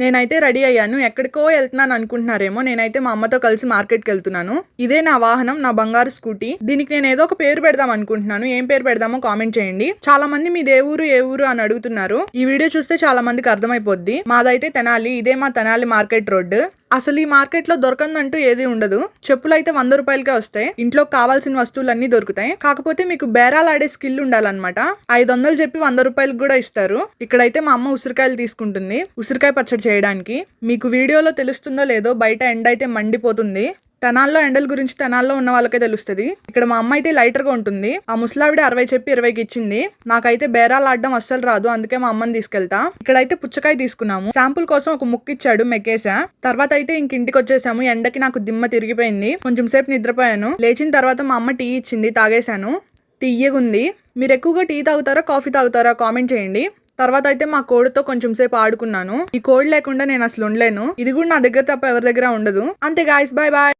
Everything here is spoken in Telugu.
నేనైతే రెడీ అయ్యాను. ఎక్కడికో వెళ్తున్నాను అనుకుంటున్నారేమో, నేనైతే మా అమ్మతో కలిసి మార్కెట్కి వెళ్తున్నాను. ఇదే నా వాహనం, నా బంగారు స్కూటీ. దీనికి నేను ఏదో ఒక పేరు పెడదాం అనుకుంటున్నాను. ఏం పేరు పెడదామో కామెంట్ చేయండి. చాలా మంది మీది ఏ ఊరు అని అడుగుతున్నారు. ఈ వీడియో చూస్తే చాలా మందికి అర్థమైపోద్ది. మాదైతే తెనాలి. ఇదే మా తెనాలి మార్కెట్ రోడ్డు. అసలు ఈ మార్కెట్ లో దొరకందంటూ ఏది ఉండదు. చెప్పులు అయితే 100 రూపాయలకే వస్తాయి. ఇంట్లో కావాల్సిన వస్తువులన్నీ దొరుకుతాయి. కాకపోతే మీకు బేరాలు ఆడే స్కిల్ ఉండాలన్నమాట. 500 చెప్పి 100 రూపాయలకు కూడా ఇస్తారు. ఇక్కడైతే మా అమ్మ ఉసిరికాయలు తీసుకుంటుంది, ఉసిరికాయ పచ్చడి చేయడానికి. మీకు వీడియోలో తెలుస్తుందో లేదో, బయట ఎండ అయితే మండిపోతుంది. తెనాల్లో ఎండల గురించి తెనాల్లో ఉన్న వాళ్ళకే తెలుస్తుంది. ఇక్కడ మా అమ్మ అయితే లైటర్ గా ఉంటుంది. ఆ ముసలావిడ 60 చెప్పి 20కి ఇచ్చింది. నాకైతే బేరాలు ఆడడం అస్సలు రాదు, అందుకే మా అమ్మని తీసుకెళ్తా. ఇక్కడైతే పుచ్చకాయ తీసుకున్నాము. శాంపుల్ కోసం ఒక ముక్క ఇచ్చాడు, మెక్కేసా. తర్వాత అయితే ఇంటికి వచ్చేసాము. ఎండకి నాకు దిమ్మ తిరిగిపోయింది. కొంచెం సేపు నిద్రపోయాను. లేచిన తర్వాత మా అమ్మ టీ ఇచ్చింది, తాగేశాను. తీయగుంది. మీరు ఎక్కువగా టీ తాగుతారా, కాఫీ తాగుతారా కామెంట్ చేయండి. తర్వాత అయితే మా కోడితో కొంచెం సేపు ఆడుకున్నాను. ఈ కోడి లేకుండా నేను అసలు ఉండలేను. ఇది కూడా నా దగ్గర తప్ప ఎవరి దగ్గర ఉండదు. అంతే గాయ్స్, బాయ్ బాయ్.